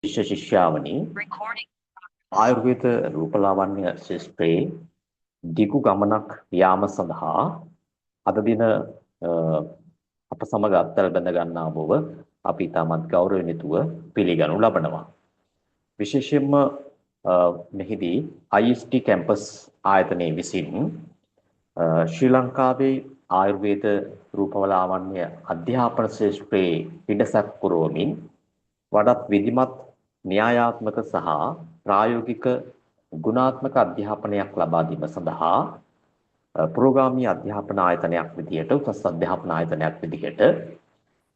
ශිෂ්‍යාවනි ආයුර්වේද රූපලාවන්‍ය ශිෂ්ටයේ දිගු ගමනක් යාම සඳහා අද දින අප සමග අත්හැර බැඳ ගන්නා බව අපි තාමත් ගෞරවයෙන් යුතුව පිළිගනු ලබනවා. විශේෂයෙන්ම මෙහිදී IST කැම්පස් ආයතනයේ විසින් ශ්‍රී ලංකාවේ ආයුර්වේද රූපලාවන්‍ය අධ්‍යාපන ශිෂ්ටයේ පිටසක් පුරවමින් වඩාත් විධිමත් න්‍යායාත්මක සහ ප්‍රායෝගික ගුණාත්මක අධ්‍යාපනයක් ලබා දීම සඳහා පුරෝගාමී අධ්‍යාපන ආයතනයක් විදිහට උසස් අධ්‍යාපන ආයතනයක් විදිහට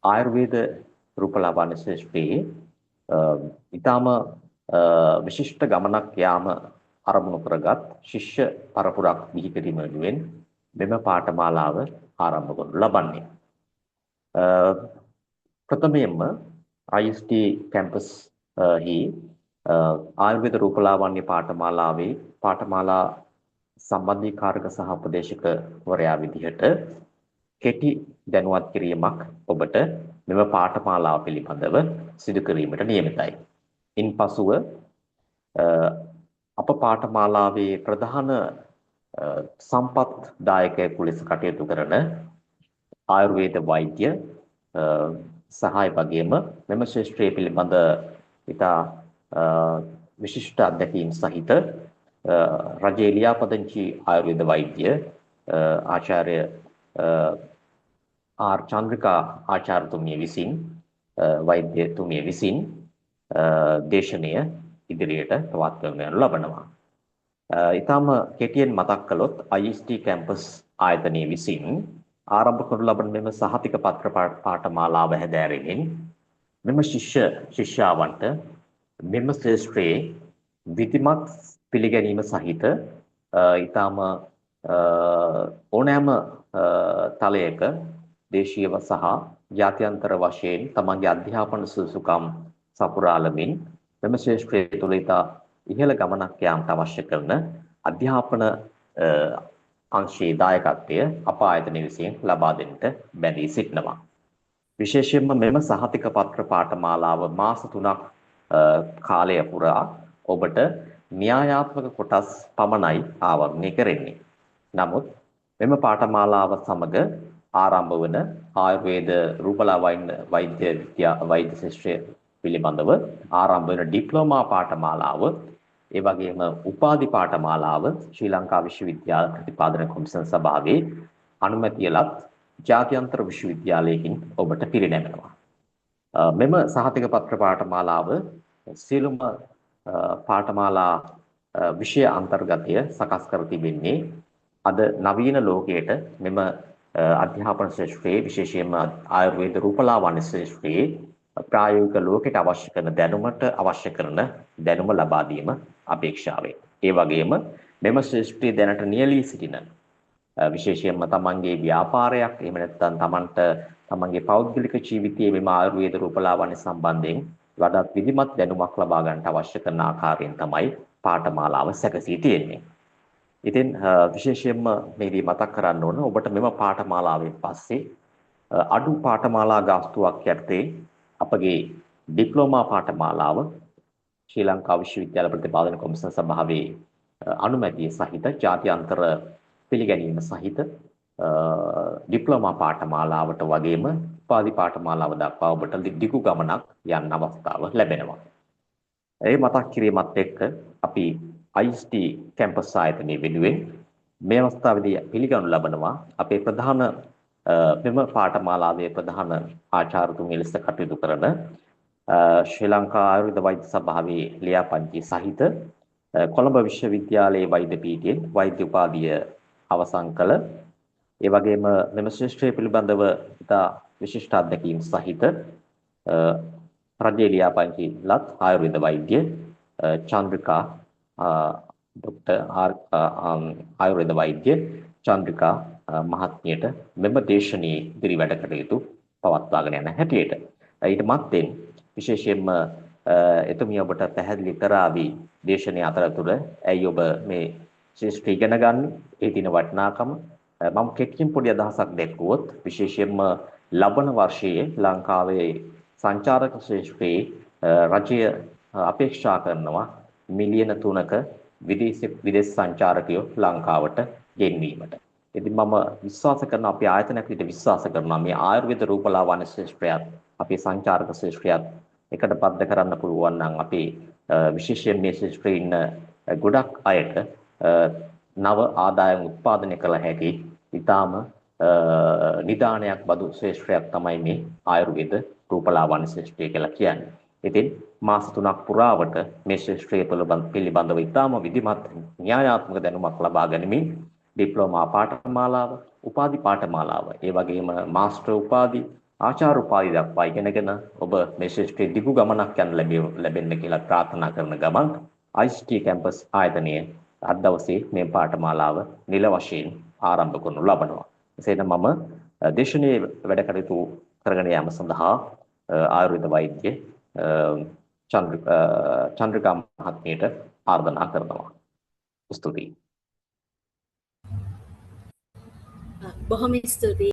ආයුර්වේද රූපලාවන්‍ය ශිෂ්ටයේ ඊටම විශිෂ්ට ගමනක් යාම ආරම්භ කරගත් ශිෂ්‍ය පරපුරක් බිහි කිරීම වෙනුවෙන් මෙම පාඨමාලාව ආරම්භ කරනු ලබන්නේ. ප්‍රථමයෙන්ම IST කැම්පස් හි ආයුර්වේද රූපලාවන්‍ය පාඨමාලාවේ පාඨමාලා සම්බන්ධීකාරක සහ උපදේශකවරයා විදිහට කෙටි දැනුවත් කිරීමක් ඔබට මෙම පාඨමාලාව පිළිබඳව සිදු කිරීමට නියමිතයි. ඉන්පසුව අප පාඨමාලාවේ ප්‍රධාන සම්පත් දායකයෙකු ලෙස කටයුතු කරන ආයුර්වේද වෛද්‍ය සහාය වගේම මෙම ශාස්ත්‍රයේ පිළිබඳ ඉතා විශිෂ්ට අත්දැකීම් සහිත රජයේ ලියාපදිංචි ආයුර්වේද වෛද්‍ය ආචාර්ය ආර් චන්ද්‍රිකා ආචාර්යතුමිය විසින් වෛද්‍යතුමිය විසින් දේශනය ඉදිරියට පවත්වනු ලබනවා. ඊටම කෙටියෙන් මතක් කළොත් IST කැම්පස් ආයතනයේ විසින් ආරම්භ කරනු ලබන මෙම සහතික පත්‍ර පාඨමාලාව හැදෑරීමෙන් මෙම ශිෂ්‍යාවන්ට මෙම ශාස්ත්‍රයේ විධිමත් පිළිගැනීම සහිත ඊටම ඕනෑම තලයක දේශීයව සහ ජාත්‍යන්තර වශයෙන් තමන්ගේ අධ්‍යාපන සුසුකම් සපුරාලමින් මෙම ශාස්ත්‍රයේ තුළ ඉතා ඉහළ ගමනක් යාමට අවශ්‍ය කරන අධ්‍යාපන අංශයේ දායකත්වය අප ආයතන විසින් ලබා දෙන්නට බැඳී සිටිනවා. විශේෂයෙන්ම මෙම සහතික පත්‍ර පාඨමාලාව මාස 3ක් කාලය පුරා ඔබට න්‍යායාත්මක කොටස් පමණයි ආවරණය කරන්නේ. නමුත් මෙම පාඨමාලාව සමග ආරම්භ වන ආයුර්වේද රූපලාවන්‍ය වෛද්‍ය ශාස්ත්‍රය පිළිබඳව ආරම්භ වන ඩිප්ලෝමා පාඨමාලාව ඒ වගේම උපාධි පාඨමාලාව ශ්‍රී ලංකා විශ්වවිද්‍යාල ප්‍රතිපාදන කොමිසම් සභාවේ අනුමැතිය ලත් ජාත්‍යන්තර විශ්වවිද්‍යාලයකින් ඔබට පිරිනැමෙනවා. මෙම සහතික පත්‍ර පාඨමාලාව සියලුම පාඨමාලා විෂය අන්තර්ගතය සකස් කර තිබෙන්නේ අද නවීන ලෝකයට මෙම අධ්‍යාපන ශාස්ත්‍රයේ විශේෂයෙන්ම ආයුර්වේද රූපලාවන්‍ය ශාස්ත්‍රයේ ප්‍රායෝගික ලෝකයට අවශ්‍ය කරන දැනුමට අවශ්‍ය කරන දැනුම ලබා දීම අපේක්ෂාවෙන්. ඒ වගේම මෙම ශාස්ත්‍රයේ දැනට නියැලී සිටින විශේෂයෙන්ම තමන්ගේ ව්‍යාපාරයක් එහෙම නැත්නම් තමන්ගේ පෞද්ගලික ජීවිතයේ මෙම ආයුර්වේද රූපලාවන්‍ය සම්බන්ධයෙන් වඩාත් විධිමත් දැනුමක් ලබා ගන්නට අවශ්‍ය කරන ආකාරයෙන් තමයි පාඨමාලාව සැකසී තියෙන්නේ. ඉතින් විශේෂයෙන්ම මේදී මතක් කරන්න ඕන ඔබට මෙම පාඨමාලාවෙන් පස්සේ අඩු පාඨමාලා ගාස්තුවක් යටතේ අපගේ ඩිප්ලෝමා පාඨමාලාව ශ්‍රී ලංකා විශ්වවිද්‍යාල ප්‍රතිපාදන කොමිසම් සභාවේ අනුමැතිය සහිත ජාත්‍යන්තර පිළිගැනීම සහිත ඩිප්ලෝමා පාඨමාලාවට වගේම උපාධි පාඨමාලාව දක්වා ඔබට දිගු ගමනක් යන්න අවස්ථාව ලැබෙනවා. ඒ මතක් කිරීමත් එක්ක අපි IST කැම්පස් ආයතනයේ වෙනුවෙන් මේ අවස්ථාවේදී පිළිගනු ලබනවා අපේ ප්‍රධාන මෙම පාඨමාලාවේ ප්‍රධාන ආචාර්යතුමිය ලෙස කටයුතු කරන ශ්‍රී ලංකා ආයුර්වේද වෛද්‍ය සභාවේ ලියාපදිංචි සහිත කොළඹ විශ්වවිද්‍යාලයේ වෛද්‍ය පීඨයෙන් වෛද්‍ය උපාධිය අවසන් කළ ඒ වගේම මෙම ශාස්ත්‍රය පිළිබඳව ඉතා විශිෂ්ට අත්දැකීම් සහිත රජයේ ලියාපදිංචි ලත් ආයුර්වේද වෛද්‍ය චන්ද්‍රිකා ડોક્ટર ආයුර්වේද වෛද්‍ය චන්ද්‍රිකා මහත්මියට මෙම දේශනයේ ඉදිරි වැඩ කටයුතු පවත්වාගෙන යන හැටියට ඊට මත්තෙන් විශේෂයෙන්ම එතුමිය ඔබට පැහැදිලි කරાવી දේශනයේ අතරතුර ඇයි ඔබ මේ ශාස්ත්‍රය ඉගෙන ගන්න ඒ දින වටිනාකම මම කෙටියෙන් පොඩි අදහසක් දැක්වුවොත් විශේෂයෙන්ම ලබන වර්ෂයේ ලංකාවේ සංචාරක ශාස්ත්‍රයේ රජය අපේක්ෂා කරනවා මිලියන 3ක විදේශ සංචාරකයෝ ලංකාවට ගෙන්වීමට. ඉතින් මම විශ්වාස කරන අපේ ආයතනයක් විදිහට විශ්වාස කරනවා මේ ආයුර්වේද රූපලාවන්‍ය ශාස්ත්‍රයත් අපේ සංචාරක ශාස්ත්‍රයත් එකට බද්ධ කරන්න පුළුවන් නම් අපේ විශේෂයෙන් මේ ශාස්ත්‍රයේ ඉන්න ගොඩක් අයට නව ආදායම් උත්පාදනය කළ හැකි ඊටාම නිදානයක් බදු ශාස්ත්‍රයක් තමයි මේ ආයුර්වේද රූපලාවන්‍ය ශාස්ත්‍රය කියලා කියන්නේ. ඉතින් මාස 3ක් පුරාවට මේ ශාස්ත්‍රය පිළිබඳව ඊටාම විධිමත් න්‍යායාත්මක දැනුමක් ලබා ගැනීමෙන් ඩිප්ලෝමා පාඨමාලාව, උපාධි පාඨමාලාව, ඒ වගේම මාස්ටර් උපාධි, ආචාර්ය උපාධි දක්වා ඉගෙනගෙන ඔබ මේ ශාස්ත්‍රයේ දිගු ගමනක් යන්න ලැබෙන්න කියලා ප්‍රාර්ථනා කරන ගමන් ICT කැම්පස් ආයතනයේ අද දවසේ මේ පාඨමාලාව නිල වශයෙන් ආරම්භ කරනු ලබනවා. එසේනම් මම දේශනීය වැඩ කටයුතු කරගෙන යාම සඳහා ආයුර්වේද වෛද්‍ය චන්ද්‍රිකා මහත්මියට ආරාධනා කරනවා. ස්තුතියි. බොහොම ස්තුතියි